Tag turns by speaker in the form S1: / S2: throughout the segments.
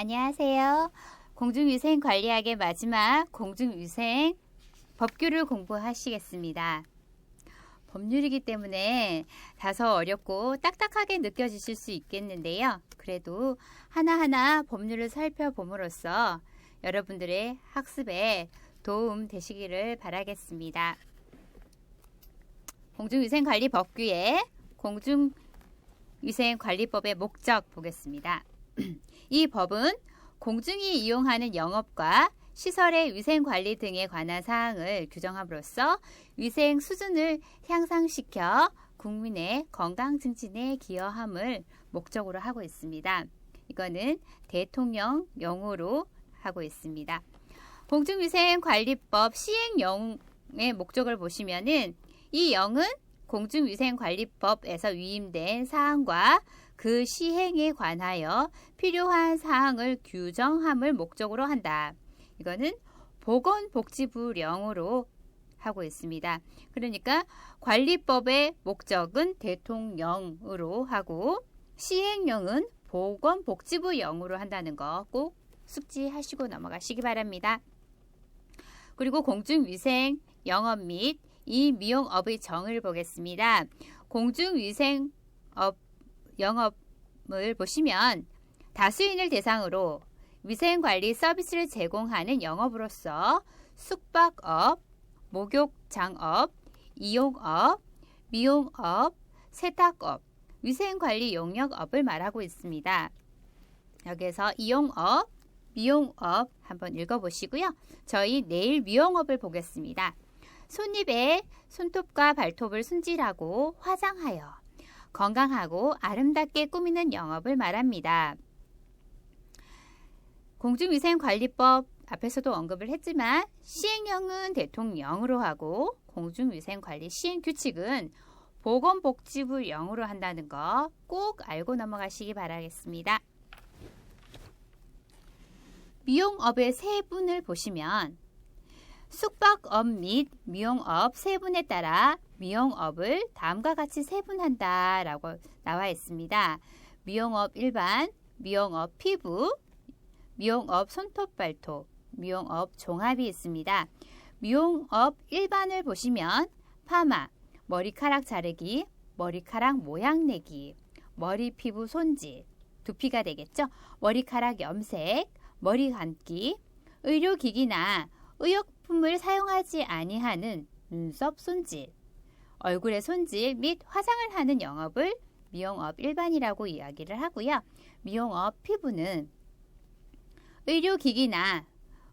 S1: 안녕하세요. 공중위생관리학의 마지막 공중위생 법규를 공부하시겠습니다. 법률이기 때문에 다소 어렵고 딱딱하게 느껴지실 수 있겠는데요. 그래도 하나하나 법률을 살펴봄으로써 여러분들의 학습에 도움 되시기를 바라겠습니다. 공중위생관리법규의 공중위생관리법의 목적 보겠습니다. 이 법은 공중이 이용하는 영업과 시설의 위생관리 등에 관한 사항을 규정함으로써 위생 수준을 향상시켜 국민의 건강 증진에 기여함을 목적으로 하고 있습니다. 이거는 대통령령으로 하고 있습니다. 공중위생관리법 시행령의 목적을 보시면은 이 영은 공중위생관리법에서 위임된 사항과 그 시행에 관하여 필요한 사항을 규정함을 목적으로 한다. 이거는 보건복지부령으로 하고 있습니다. 그러니까 관리법의 목적은 대통령으로 하고 시행령은 보건복지부령으로 한다는 거 꼭 숙지하시고 넘어가시기 바랍니다. 그리고 공중위생 영업 및 이 미용업의 정의를 보겠습니다. 공중위생업 영업을 보시면 다수인을 대상으로 위생관리 서비스를 제공하는 영업으로서 숙박업, 목욕장업, 이용업, 미용업, 세탁업, 위생관리 용역업을 말하고 있습니다. 여기서 이용업, 미용업 한번 읽어보시고요. 저희 내일 미용업을 보겠습니다. 손입에 손톱과 발톱을 손질하고 화장하여 건강하고 아름답게 꾸미는 영업을 말합니다. 공중위생관리법 앞에서도 언급을 했지만 시행령은 대통령으로 하고 공중위생관리 시행규칙은 보건복지부령으로 한다는 거 꼭 알고 넘어가시기 바라겠습니다. 미용업의 세분을 보시면 숙박업 및 미용업 세분에 따라 미용업을 다음과 같이 세분한다 라고 나와 있습니다. 미용업 일반, 미용업 피부, 미용업 손톱 발톱, 미용업 종합이 있습니다. 미용업 일반을 보시면 파마, 머리카락 자르기, 머리카락 모양 내기, 머리 피부 손질, 두피가 되겠죠. 머리카락 염색, 머리 감기, 의료기기나 의약품을 사용하지 아니하는 눈썹 손질, 얼굴의 손질 및 화장을 하는 영업을 미용업 일반이라고 이야기를 하고요. 미용업 피부는 의료기기나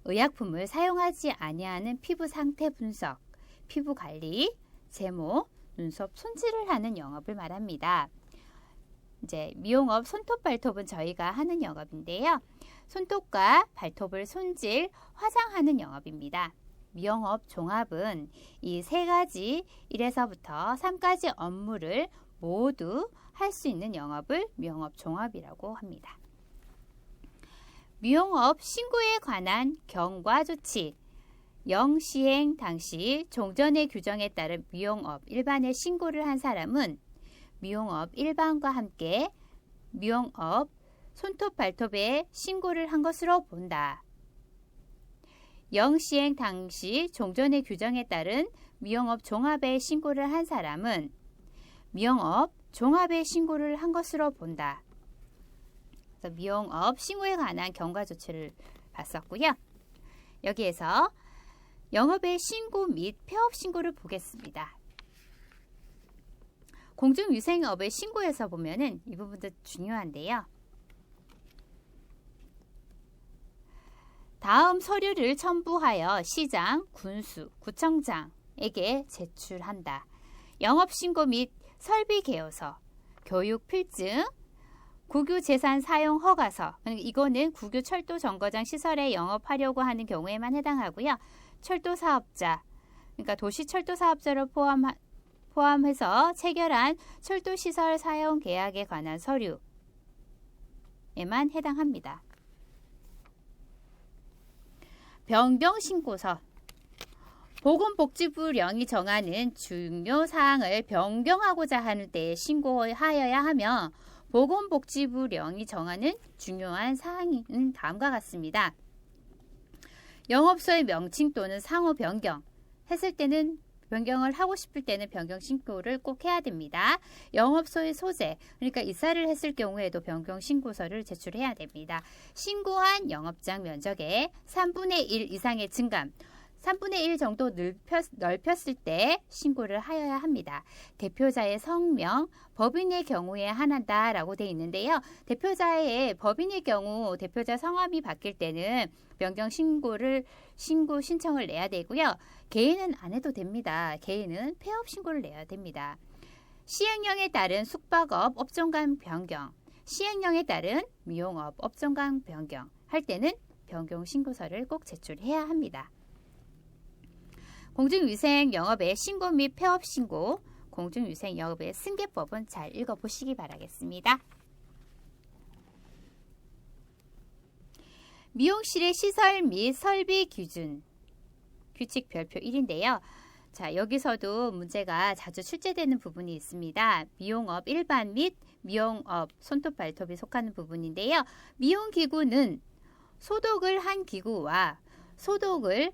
S1: 의약품을 사용하지 아니하는 피부 상태 분석, 피부 관리, 제모, 눈썹 손질을 하는 영업을 말합니다. 이제 미용업 손톱 발톱은 저희가 하는 영업인데요. 손톱과 발톱을 손질, 화장하는 영업입니다. 미용업 종합은 이 세 가지 1에서부터 3가지 업무를 모두 할 수 있는 영업을 미용업 종합이라고 합니다. 미용업 신고에 관한 경과 조치 영시행 당시 종전의 규정에 따른 미용업 일반에 신고를 한 사람은 미용업 일반과 함께 미용업 손톱 발톱에 신고를 한 것으로 본다. 영시행 당시 종전의 규정에 따른 미용업 종합에 신고를 한 사람은 미용업 종합에 신고를 한 것으로 본다. 그래서 미용업 신고에 관한 경과 조치를 봤었고요. 여기에서 영업의 신고 및 폐업 신고를 보겠습니다. 공중위생업의 신고에서 보면은 이 부분도 중요한데요. 다음 서류를 첨부하여 시장, 군수, 구청장에게 제출한다. 영업신고 및 설비개요서, 교육필증, 국유재산 사용 허가서, 이거는 국유철도정거장 시설에 영업하려고 하는 경우에만 해당하고요. 철도사업자, 그러니까 도시철도사업자를 포함해서 체결한 철도시설 사용 계약에 관한 서류에만 해당합니다. 변경신고서, 보건복지부령이 정하는 중요 사항을 변경하고자 하는 때에 신고하여야 하며 보건복지부령이 정하는 중요한 사항은 다음과 같습니다. 영업소의 명칭 또는 상호 변경 했을 때는 변경을 하고 싶을 때는 변경 신고를 꼭 해야 됩니다. 영업소의 소재, 그러니까 이사를 했을 경우에도 변경 신고서를 제출해야 됩니다. 신고한 영업장 면적의 3분의 1 이상의 증감, 3분의 1 정도 넓혔을 때 신고를 하여야 합니다. 대표자의 성명, 법인의 경우에 한한다라고 되어 있는데요. 대표자의 법인의 경우 대표자 성함이 바뀔 때는 변경 신고 신청을 내야 되고요. 개인은 안 해도 됩니다. 개인은 폐업 신고를 내야 됩니다. 시행령에 따른 숙박업 업종간 변경, 시행령에 따른 미용업 업종간 변경 할 때는 변경 신고서를 꼭 제출해야 합니다. 공중위생 영업의 신고 및 폐업 신고, 공중위생 영업의 승계법은 잘 읽어보시기 바라겠습니다. 미용실의 시설 및 설비 기준, 규칙 별표 1인데요. 자, 여기서도 문제가 자주 출제되는 부분이 있습니다. 미용업 일반 및 미용업 손톱 발톱이 속하는 부분인데요. 미용기구는 소독을 한 기구와 소독을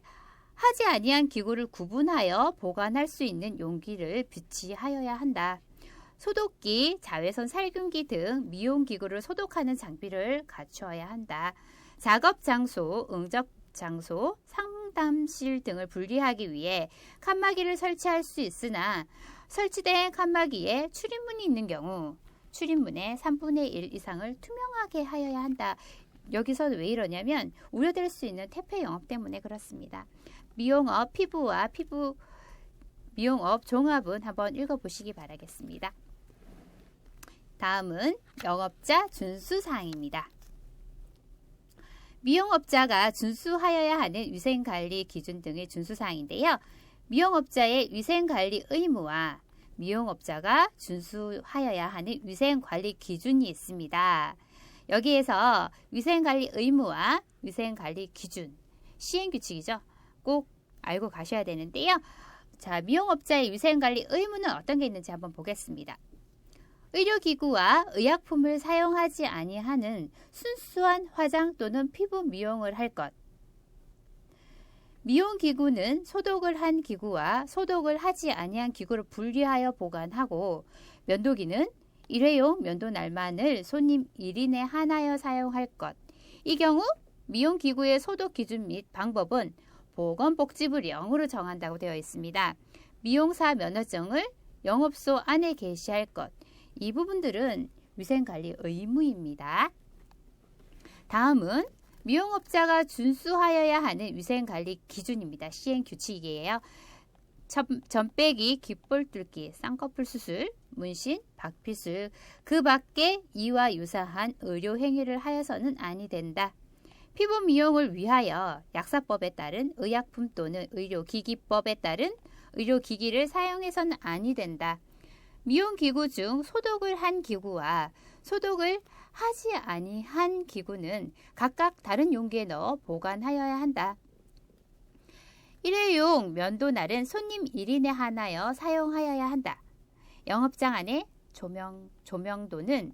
S1: 하지 아니한 기구를 구분하여 보관할 수 있는 용기를 비치하여야 한다. 소독기, 자외선 살균기 등 미용기구를 소독하는 장비를 갖추어야 한다. 작업 장소, 응접 장소, 상담실 등을 분리하기 위해 칸막이를 설치할 수 있으나 설치된 칸막이에 출입문이 있는 경우 출입문의 3분의 1 이상을 투명하게 하여야 한다. 여기서 왜 이러냐면 우려될 수 있는 퇴폐 영업 때문에 그렇습니다. 미용업 피부와 미용업 종합은 한번 읽어보시기 바라겠습니다. 다음은 영업자 준수사항입니다. 미용업자가 준수하여야 하는 위생관리 기준 등의 준수사항인데요. 미용업자의 위생관리 의무와 미용업자가 준수하여야 하는 위생관리 기준이 있습니다. 여기에서 위생관리 의무와 위생관리 기준, 시행규칙이죠. 꼭 알고 가셔야 되는데요. 자, 미용업자의 위생관리 의무는 어떤 게 있는지 한번 보겠습니다. 의료기구와 의약품을 사용하지 아니하는 순수한 화장 또는 피부 미용을 할 것. 미용기구는 소독을 한 기구와 소독을 하지 아니한 기구를 분리하여 보관하고 면도기는 일회용 면도 날만을 손님 1인에 한하여 사용할 것. 이 경우 미용기구의 소독 기준 및 방법은 보건복지부령으로 정한다고 되어 있습니다. 미용사 면허증을 영업소 안에 게시할 것. 이 부분들은 위생관리 의무입니다. 다음은 미용업자가 준수하여야 하는 위생관리 기준입니다. 시행규칙이에요. 점빼기, 귓볼 뚫기, 쌍꺼풀 수술, 문신, 박피술, 그 밖에 이와 유사한 의료 행위를 하여서는 아니 된다. 피부 미용을 위하여 약사법에 따른 의약품 또는 의료기기법에 따른 의료기기를 사용해서는 아니 된다. 미용기구 중 소독을 한 기구와 소독을 하지 아니한 기구는 각각 다른 용기에 넣어 보관하여야 한다. 일회용 면도날은 손님 1인에 한하여 사용하여야 한다. 영업장 안에 조명도는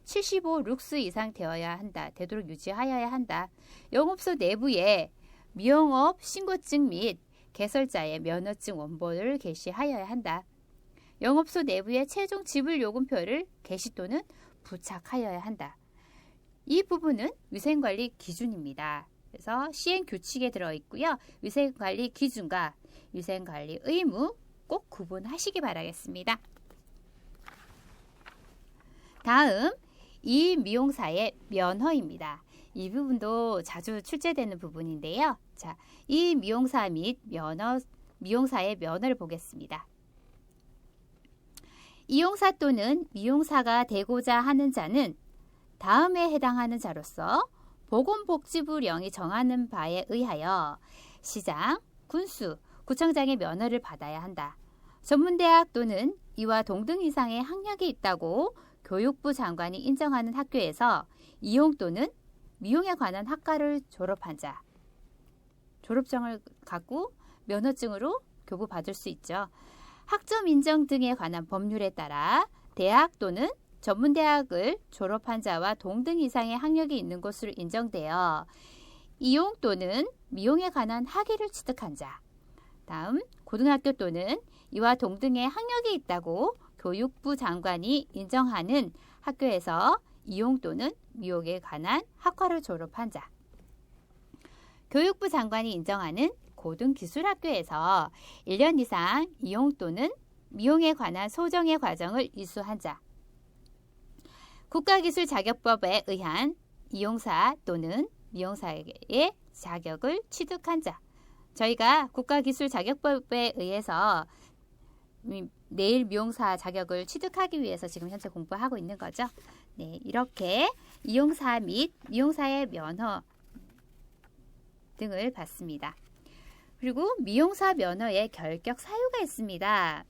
S1: 75 룩스 이상 되어야 한다. 되도록 유지하여야 한다. 영업소 내부에 미용업 신고증 및 개설자의 면허증 원본을 게시하여야 한다. 영업소 내부에 최종 지불 요금표를 게시 또는 부착하여야 한다. 이 부분은 위생관리 기준입니다. 그래서 시행규칙에 들어있고요. 위생관리 기준과 위생관리 의무 꼭 구분하시기 바라겠습니다. 다음, 이 미용사의 면허입니다. 이 부분도 자주 출제되는 부분인데요. 자, 이 미용사 및 미용사의 면허를 보겠습니다. 이용사 또는 미용사가 되고자 하는 자는 다음에 해당하는 자로서 보건복지부령이 정하는 바에 의하여 시장, 군수, 구청장의 면허를 받아야 한다. 전문대학 또는 이와 동등 이상의 학력이 있다고 교육부 장관이 인정하는 학교에서 이용 또는 미용에 관한 학과를 졸업한 자, 졸업증을 갖고 면허증으로 교부받을 수 있죠. 학점 인정 등에 관한 법률에 따라 대학 또는 전문대학을 졸업한 자와 동등 이상의 학력이 있는 것으로 인정되어 이용 또는 미용에 관한 학위를 취득한 자. 다음 고등학교 또는 이와 동등의 학력이 있다고 교육부 장관이 인정하는 학교에서 이용 또는 미용에 관한 학과를 졸업한 자. 교육부 장관이 인정하는 고등기술학교에서 1년 이상 이용 또는 미용에 관한 소정의 과정을 이수한 자. 국가기술자격법에 의한 이용사 또는 미용사의 자격을 취득한 자. 저희가 국가기술자격법에 의해서 네일 미용사 자격을 취득하기 위해서 지금 현재 공부하고 있는 거죠. 네, 이렇게 이용사 및 미용사의 면허 등을 받습니다. 그리고 미용사 면허에 결격 사유가 있습니다.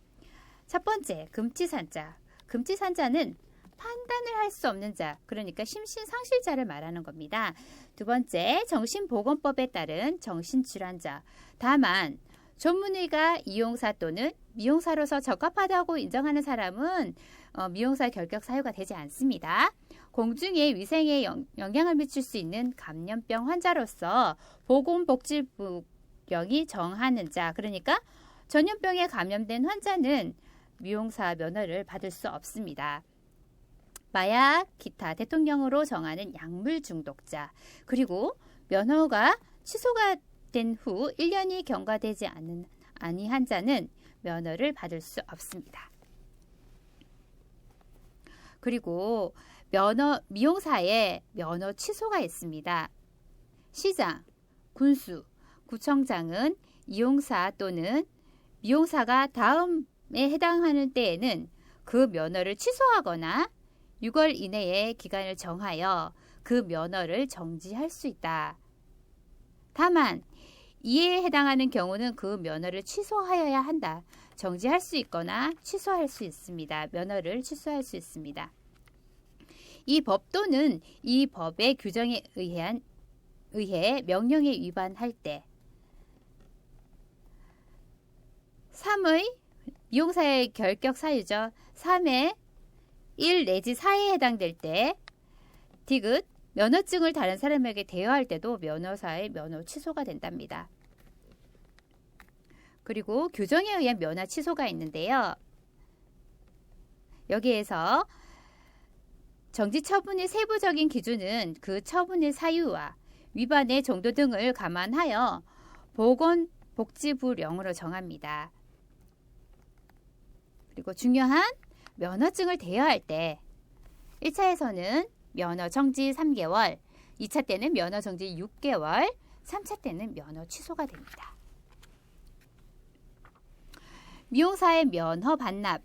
S1: 첫 번째, 금치산자. 금치산자는 판단을 할 수 없는 자, 그러니까 심신상실자를 말하는 겁니다. 두 번째, 정신보건법에 따른 정신질환자. 다만 전문의가 이용사 또는 미용사로서 적합하다고 인정하는 사람은 미용사 결격 사유가 되지 않습니다. 공중의 위생에 영향을 미칠 수 있는 감염병 환자로서 보건복지부령이 정하는 자, 그러니까 전염병에 감염된 환자는 미용사 면허를 받을 수 없습니다. 마약, 기타 대통령으로 정하는 약물 중독자, 그리고 면허가 취소가 된 후 1년이 경과되지 아니한 자는 면허를 받을 수 없습니다. 그리고 미용사의 면허 취소가 있습니다. 시장, 군수, 구청장은 이용사 또는 미용사가 다음에 해당하는 때에는 그 면허를 취소하거나 6월 이내의 기간을 정하여 그 면허를 정지할 수 있다. 다만 이에 해당하는 경우는 그 면허를 취소하여야 한다. 정지할 수 있거나 취소할 수 있습니다. 면허를 취소할 수 있습니다. 이 법 또는 이 법의 규정에 의해 명령에 위반할 때 3의 미용사의 결격 사유죠. 3의 1 내지 4에 해당될 때 디귿 면허증을 다른 사람에게 대여할 때도 면허사의 면허 취소가 된답니다. 그리고 규정에 의한 면허 취소가 있는데요. 여기에서 정지 처분의 세부적인 기준은 그 처분의 사유와 위반의 정도 등을 감안하여 보건복지부령으로 정합니다. 그리고 중요한 면허증을 대여할 때 1차에서는 면허 정지 3개월, 2차 때는 면허 정지 6개월, 3차 때는 면허 취소가 됩니다. 미용사의 면허 반납.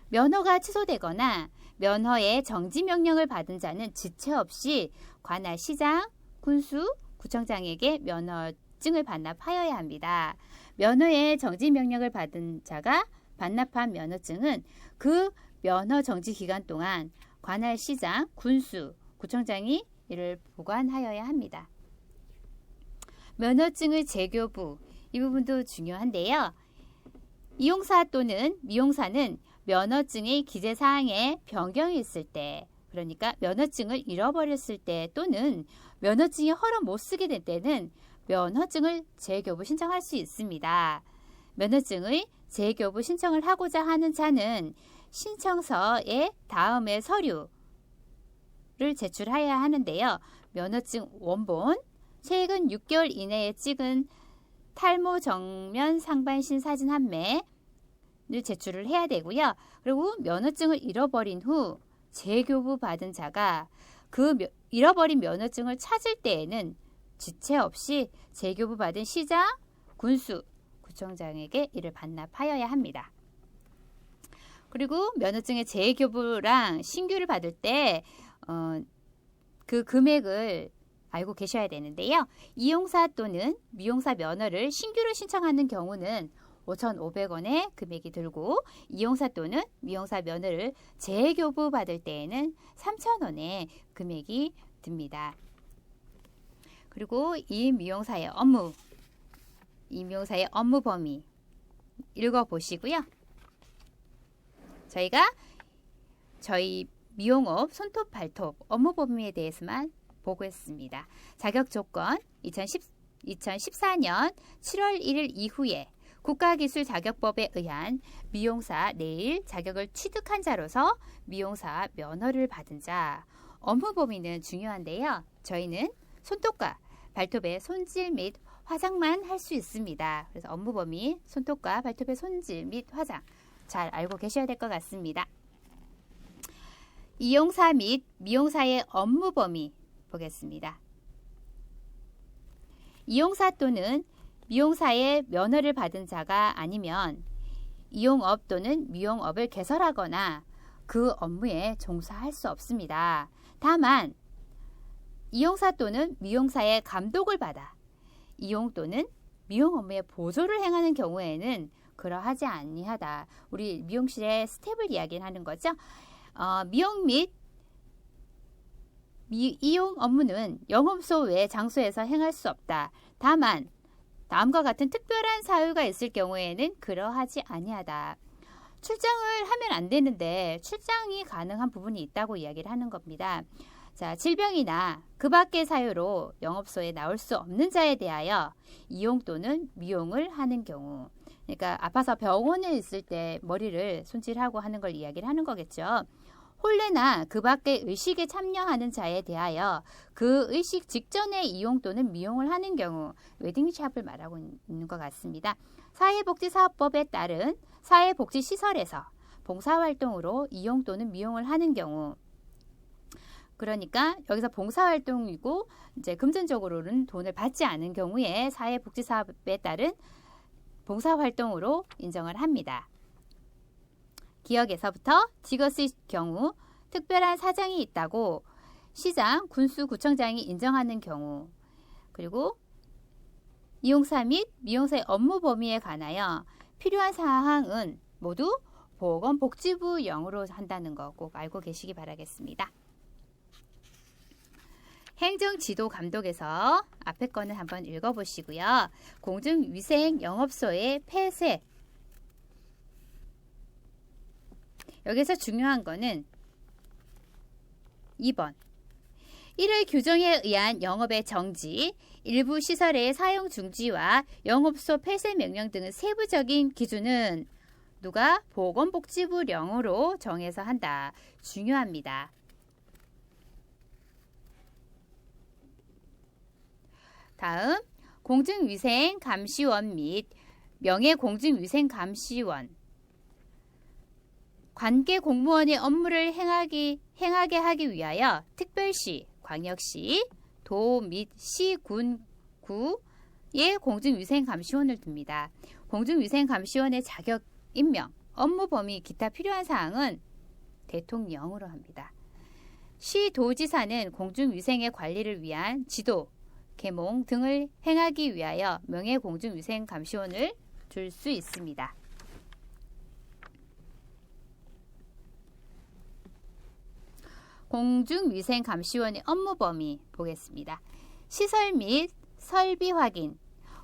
S1: 면허가 취소되거나 면허의 정지 명령을 받은 자는 지체 없이 관할 시장, 군수, 구청장에게 면허증을 반납하여야 합니다. 면허의 정지 명령을 받은 자가 반납한 면허증은 그 면허 정지 기간 동안 관할 시장, 군수, 구청장이 이를 보관하여야 합니다. 면허증의 재교부, 이 부분도 중요한데요. 이용사 또는 미용사는 면허증의 기재사항에 변경이 있을 때, 그러니까 면허증을 잃어버렸을 때 또는 면허증이 허락 못 쓰게 될 때는 면허증을 재교부 신청할 수 있습니다. 면허증의 재교부 신청을 하고자 하는 자는 신청서의 다음에 서류를 제출해야 하는데요. 면허증 원본, 최근 6개월 이내에 찍은 탈모 정면 상반신 사진 한 매를 제출을 해야 되고요. 그리고 면허증을 잃어버린 후 재교부 받은 자가 그 잃어버린 면허증을 찾을 때에는 지체 없이 재교부 받은 시장, 군수, 구청장에게 이를 반납하여야 합니다. 그리고 면허증의 재교부랑 신규를 받을 때 그 금액을 알고 계셔야 되는데요. 이용사 또는 미용사 면허를 신규로 신청하는 경우는 5,500원의 금액이 들고 이용사 또는 미용사 면허를 재교부 받을 때에는 3,000원의 금액이 듭니다. 그리고 이 미용사의 업무 범위 읽어보시고요. 저희가 저희 미용업 손톱 발톱 업무 범위에 대해서만 보고했습니다. 자격 조건 2014년 7월 1일 이후에 국가기술자격법에 의한 미용사 내일 자격을 취득한 자로서 미용사 면허를 받은 자. 업무 범위는 중요한데요. 저희는 손톱과 발톱의 손질 및 화장만 할 수 있습니다. 그래서 업무 범위 손톱과 발톱의 손질 및 화장 잘 알고 계셔야 될 것 같습니다. 이용사 및 미용사의 업무 범위 보겠습니다. 이용사 또는 미용사의 면허를 받은 자가 아니면 이용업 또는 미용업을 개설하거나 그 업무에 종사할 수 없습니다. 다만 이용사 또는 미용사의 감독을 받아 이용 또는 미용 업무의 보조를 행하는 경우에는 그러하지 아니하다. 우리 미용실의 스텝을 이야기하는 거죠. 미용 및 이용 업무는 영업소 외 장소에서 행할 수 없다. 다만 다음과 같은 특별한 사유가 있을 경우에는 그러하지 아니하다. 출장을 하면 안 되는데 출장이 가능한 부분이 있다고 이야기를 하는 겁니다. 자, 질병이나 그 밖의 사유로 영업소에 나올 수 없는 자에 대하여 이용 또는 미용을 하는 경우, 그러니까 아파서 병원에 있을 때 머리를 손질하고 하는 걸 이야기를 하는 거겠죠. 혼례나 그 밖의 의식에 참여하는 자에 대하여 그 의식 직전에 이용 또는 미용을 하는 경우 웨딩샵을 말하고 있는 것 같습니다. 사회복지사업법에 따른 사회복지시설에서 봉사활동으로 이용 또는 미용을 하는 경우, 그러니까 여기서 봉사활동이고 이제 금전적으로는 돈을 받지 않은 경우에 사회복지사업에 따른 봉사활동으로 인정을 합니다. 기업에서부터 직업의 경우 특별한 사정이 있다고 시장, 군수, 구청장이 인정하는 경우, 그리고 이용사 및 미용사의 업무 범위에 관하여 필요한 사항은 모두 보건복지부 영으로 한다는 거 꼭 알고 계시기 바라겠습니다. 행정지도감독에서 앞에 거는 한번 읽어보시고요. 공중위생 영업소의 폐쇄, 여기서 중요한 거는 2번. 이를 규정에 의한 영업의 정지, 일부 시설의 사용 중지와 영업소 폐쇄 명령 등의 세부적인 기준은 누가? 보건복지부령으로 정해서 한다. 중요합니다. 다음, 공중위생감시원 및 명예공중위생감시원. 관계 공무원의 업무를 행하게 하기 위하여 특별시, 광역시, 도 및 시, 군, 구의 공중위생감시원을 둡니다. 공중위생감시원의 자격, 임명, 업무 범위, 기타 필요한 사항은 대통령으로 합니다. 시도지사는 공중위생의 관리를 위한 지도, 계몽 등을 행하기 위하여 명예공중위생감시원을 둘 수 있습니다. 공중위생감시원의 업무 범위 보겠습니다. 시설 및 설비 확인,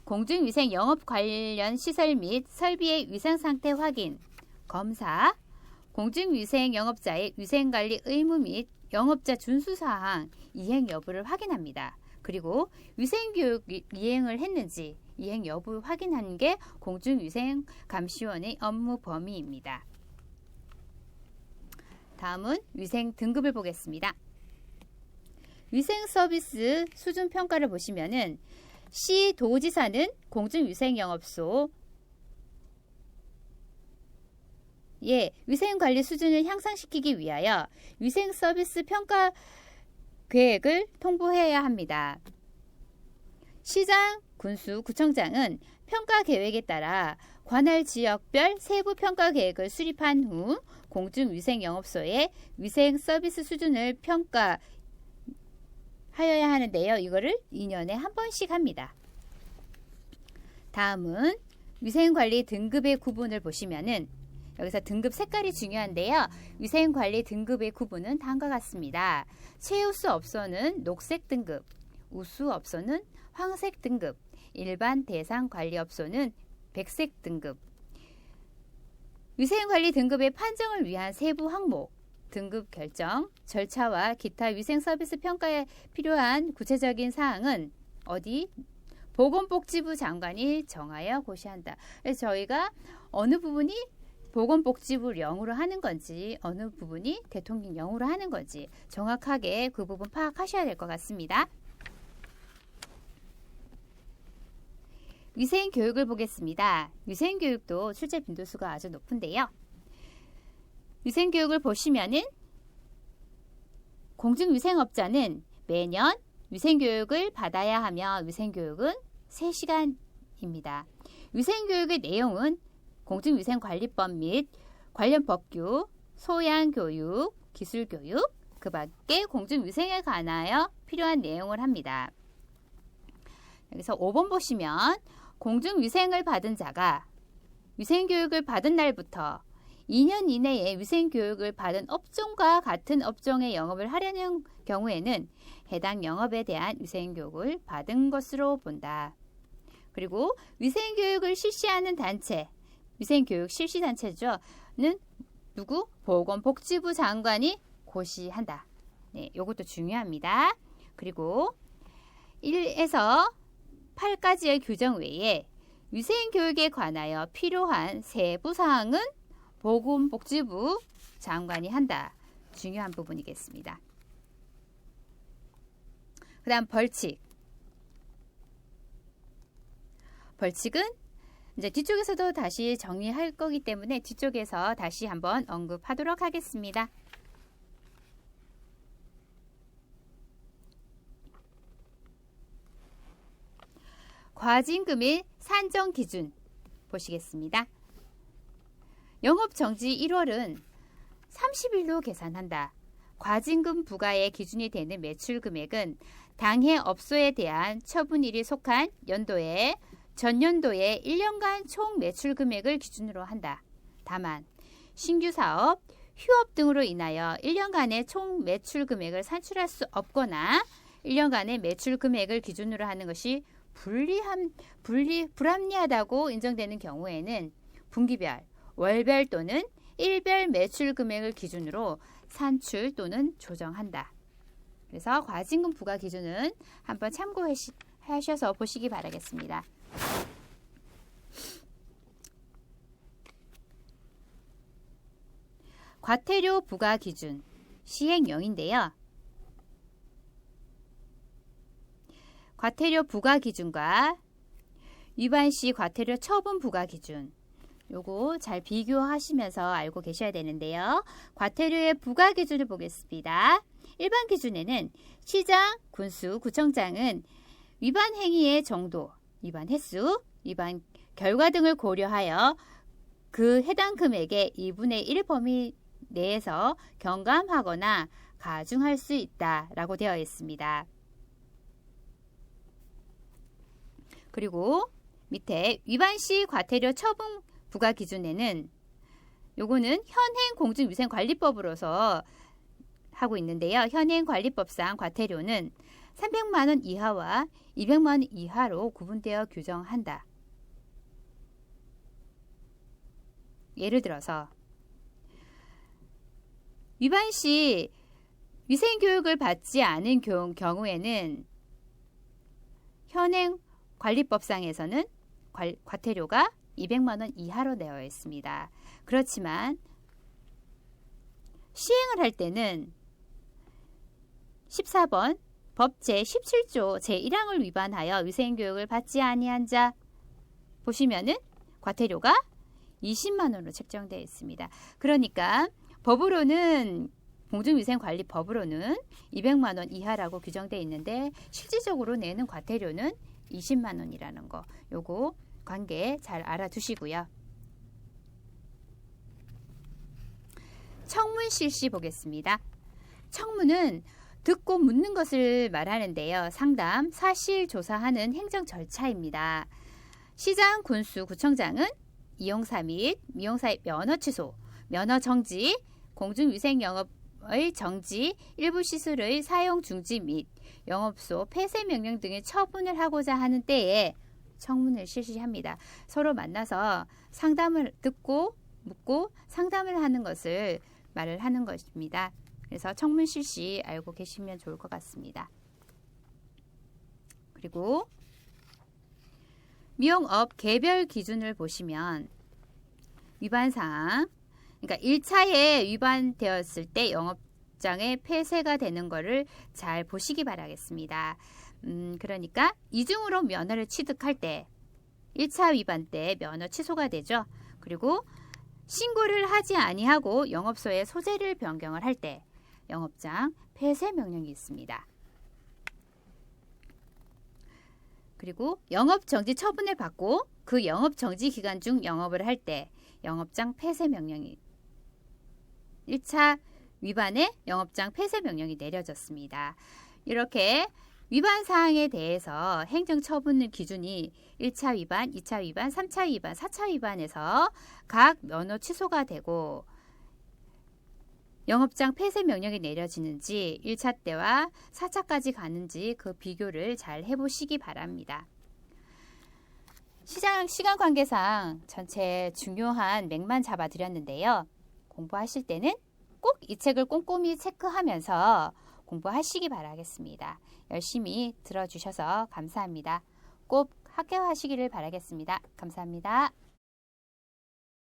S1: 공중위생 영업 관련 시설 및 설비의 위생상태 확인, 검사, 공중위생 영업자의 위생관리 의무 및 영업자 준수사항 이행 여부를 확인합니다. 그리고 위생교육 이행을 했는지 이행 여부 확인하는 게 공중위생감시원의 업무 범위입니다. 다음은 위생 등급을 보겠습니다. 위생 서비스 수준 평가를 보시면은 시도지사는 공중위생영업소의 위생관리 수준을 향상시키기 위하여 위생 서비스 평가 계획을 통보해야 합니다. 시장, 군수, 구청장은 평가 계획에 따라 관할 지역별 세부 평가 계획을 수립한 후 공중위생영업소의 위생 서비스 수준을 평가하여야 하는데요. 이거를 2년에 한 번씩 합니다. 다음은 위생관리 등급의 구분을 보시면은 여기서 등급 색깔이 중요한데요. 위생관리 등급의 구분은 다음과 같습니다. 최우수 업소는 녹색 등급, 우수 업소는 황색 등급, 일반 대상 관리 업소는 백색 등급. 위생관리 등급의 판정을 위한 세부 항목, 등급 결정, 절차와 기타 위생 서비스 평가에 필요한 구체적인 사항은 어디? 보건복지부 장관이 정하여 고시한다. 그래서 저희가 어느 부분이 보건복지부령으로 하는 건지 어느 부분이 대통령령으로 하는 건지 정확하게 그 부분 파악하셔야 될 것 같습니다. 위생교육을 보겠습니다. 위생교육도 출제 빈도수가 아주 높은데요. 위생교육을 보시면은 공중위생업자는 매년 위생교육을 받아야 하며 위생교육은 3시간입니다. 위생교육의 내용은 공중위생관리법 및 관련 법규, 소양교육, 기술교육, 그 밖에 공중위생에 관하여 필요한 내용을 합니다. 여기서 5번 보시면 공중위생을 받은 자가 위생교육을 받은 날부터 2년 이내에 위생교육을 받은 업종과 같은 업종의 영업을 하려는 경우에는 해당 영업에 대한 위생교육을 받은 것으로 본다. 그리고 위생교육을 실시하는 단체, 위생교육 실시단체는 누구? 보건복지부 장관이 고시한다. 네, 이것도 중요합니다. 그리고 1에서 8까지의 규정 외에 위생교육에 관하여 필요한 세부사항은 보건복지부 장관이 한다. 중요한 부분이겠습니다. 그 다음 벌칙. 벌칙은 이제 뒤쪽에서도 다시 정리할 거기 때문에 뒤쪽에서 다시 한번 언급하도록 하겠습니다. 과징금의 산정 기준 보시겠습니다. 영업정지 1월은 30일로 계산한다. 과징금 부과의 기준이 되는 매출금액은 당해 업소에 대한 처분일이 속한 연도에 전년도의 1년간 총 매출금액을 기준으로 한다. 다만 신규 사업, 휴업 등으로 인하여 1년간의 총 매출금액을 산출할 수 없거나 1년간의 매출금액을 기준으로 하는 것이 불합리하다고 인정되는 경우에는 분기별, 월별 또는 일별 매출 금액을 기준으로 산출 또는 조정한다. 그래서 과징금 부과 기준은 한번 참고하셔서 보시기 바라겠습니다. 과태료 부과 기준 시행령인데요. 과태료 부과 기준과 위반 시 과태료 처분 부과 기준 요거 잘 비교하시면서 알고 계셔야 되는데요. 과태료의 부과 기준을 보겠습니다. 일반 기준에는 시장, 군수, 구청장은 위반 행위의 정도, 위반 횟수, 위반 결과 등을 고려하여 그 해당 금액의 2분의 1 범위 내에서 경감하거나 가중할 수 있다라고 되어 있습니다. 그리고 밑에 위반 시 과태료 처분 부과 기준에는 요거는 현행 공중위생관리법으로서 하고 있는데요. 현행관리법상 과태료는 300만 원 이하와 200만 원 이하로 구분되어 규정한다. 예를 들어서 위반 시 위생교육을 받지 않은 경우에는 현행 관리법상에서는 과태료가 200만 원 이하로 되어 있습니다. 그렇지만 시행을 할 때는 14번 법 제17조 제1항을 위반하여 위생교육을 받지 아니한 자 보시면은 과태료가 20만 원으로 책정되어 있습니다. 그러니까 법으로는 공중위생관리법으로는 200만 원 이하라고 규정되어 있는데 실질적으로 내는 과태료는 20만 원이라는 거 요거 관계 잘 알아두시고요. 청문 실시 보겠습니다. 청문은 듣고 묻는 것을 말하는데요. 상담, 사실 조사하는 행정 절차입니다. 시장, 군수, 구청장은 이용사 및 미용사의 면허 취소, 면허 정지, 공중위생 영업의 정지, 일부 시설의 사용 중지 및 영업소 폐쇄 명령 등의 처분을 하고자 하는 때에 청문을 실시합니다. 서로 만나서 상담을 듣고 묻고 상담을 하는 것을 말을 하는 것입니다. 그래서 청문 실시 알고 계시면 좋을 것 같습니다. 그리고 미용업 개별 기준을 보시면 위반사항, 그러니까 1차에 위반되었을 때 영업장에 폐쇄가 되는 것을 잘 보시기 바라겠습니다. 그러니까 이중으로 면허를 취득할 때 1차 위반 때 면허 취소가 되죠. 그리고 신고를 하지 아니하고 영업소의 소재를 변경을 할 때 영업장 폐쇄 명령이 있습니다. 그리고 영업정지 처분을 받고 그 영업정지 기간 중 영업을 할 때 영업장 폐쇄 명령이 1차 위반에 영업장 폐쇄 명령이 내려졌습니다. 이렇게 위반 사항에 대해서 행정처분 기준이 1차 위반, 2차 위반, 3차 위반, 4차 위반에서 각 면허 취소가 되고 영업장 폐쇄 명령이 내려지는지 1차 때와 4차까지 가는지 그 비교를 잘 해보시기 바랍니다. 시간 관계상 전체 중요한 맥만 잡아드렸는데요. 공부하실 때는 꼭 이 책을 꼼꼼히 체크하면서 공부하시기 바라겠습니다. 열심히 들어주셔서 감사합니다. 꼭 합격하시기를 바라겠습니다. 감사합니다.